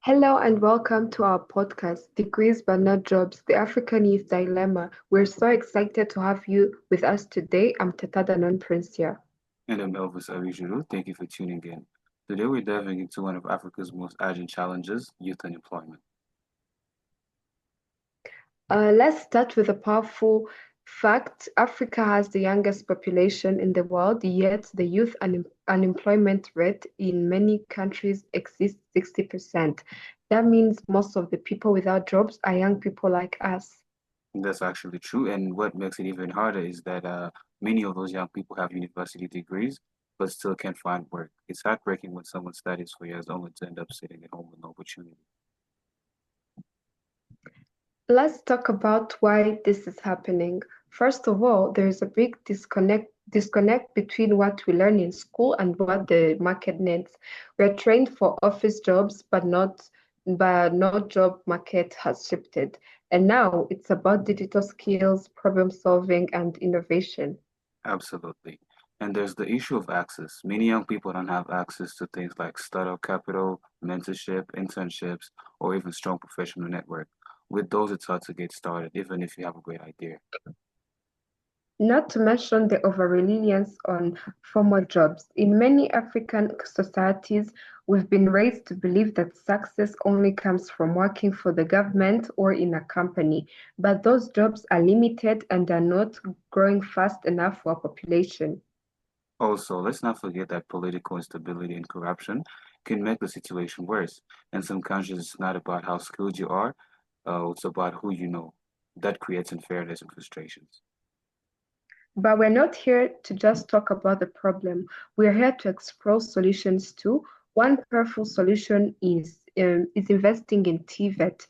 Hello and welcome to our podcast, Degrees but Not Jobs, the African Youth Dilemma. We're so excited to have you with us today. I'm Teta princia. And I'm Elvis Abijuru. Thank you for tuning in. Today we're diving into one of Africa's most urgent challenges, youth unemployment. Let's start with a powerful fact. Africa has the youngest population in the world, yet the youth unemployment rate in many countries exceeds 60%. That means most of the people without jobs are young people like us. That's actually true. And what makes it even harder is that many of those young people have university degrees, but still can't find work. It's heartbreaking when someone studies for years only to end up sitting at home with no opportunity. Let's talk about why this is happening. First of all, there is a big disconnect between what we learn in school and what the market needs. We're trained for office jobs, but no job market has shifted. And now it's about digital skills, problem solving, and innovation. Absolutely. And there's the issue of access. Many young people don't have access to things like startup capital, mentorship, internships, or even strong professional network. With those, it's hard to get started, even if you have a great idea. Not to mention the over-reliance on formal jobs. In many African societies, we've been raised to believe that success only comes from working for the government or in a company, but those jobs are limited and are not growing fast enough for our population. Also, let's not forget that political instability and corruption can make the situation worse. In some countries, it's not about how skilled you are, it's about who you know. That creates unfairness and frustrations. But we're not here to just talk about the problem. We're here to explore solutions too. One powerful solution is investing in TVET,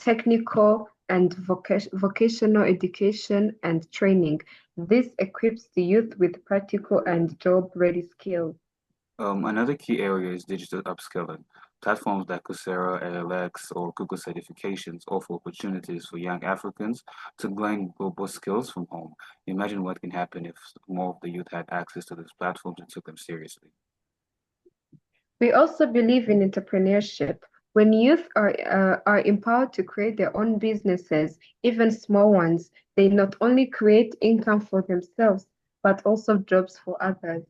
technical and vocational education and training. This equips the youth with practical and job-ready skills. Another key area is digital upskilling. Platforms like Coursera, LLX, or Google certifications offer opportunities for young Africans to gain global skills from home. Imagine what can happen if more of the youth had access to these platforms and took them seriously. We also believe in entrepreneurship. When youth are empowered to create their own businesses, even small ones, they not only create income for themselves, but also jobs for others.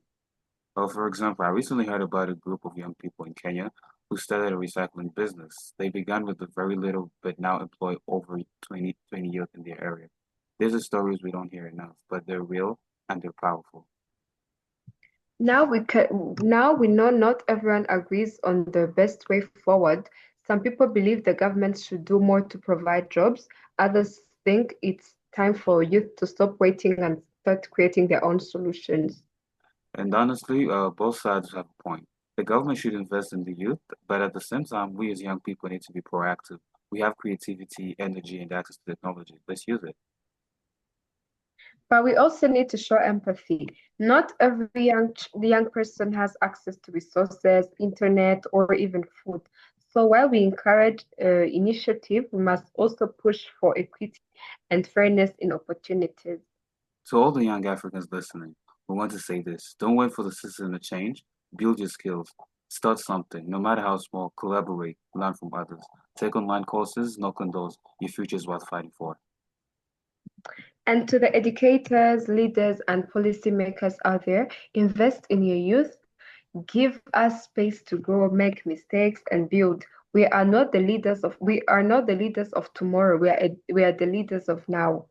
For example, I recently heard about a group of young people in Kenya who started a recycling business. They began with a very little, but now employ over 20 youth in their area. These are stories we don't hear enough, but they're real and they're powerful. Now we know not everyone agrees on the best way forward. Some people believe the government should do more to provide jobs. Others think it's time for youth to stop waiting and start creating their own solutions. And honestly, both sides have a point. The government should invest in the youth, but at the same time, we as young people need to be proactive. We have creativity, energy, and access to technology. Let's use it. But we also need to show empathy. Not every young person has access to resources, internet, or even food. So while we encourage initiative, we must also push for equity and fairness in opportunities. To all the young Africans listening, we want to say this. Don't wait for the system to change. Build your skills. Start something, no matter how small. Collaborate. Learn from others. Take online courses. Knock on doors. Your future is worth fighting for. And to the educators, leaders, and policymakers out there, invest in your youth. Give us space to grow, make mistakes, and build. We are not the leaders of tomorrow. We are the leaders of now.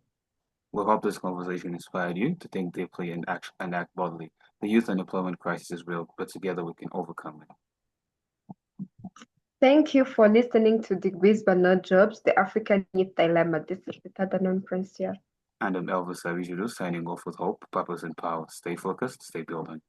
We hope this conversation inspired you to think deeply and act boldly. The youth unemployment crisis is real, but together we can overcome it. Thank you for listening to Degrees but Not Jobs, the African Youth Dilemma. This is Rita Prince here. And I'm Elvis Abijuru signing off with hope, purpose, and power. Stay focused, stay building.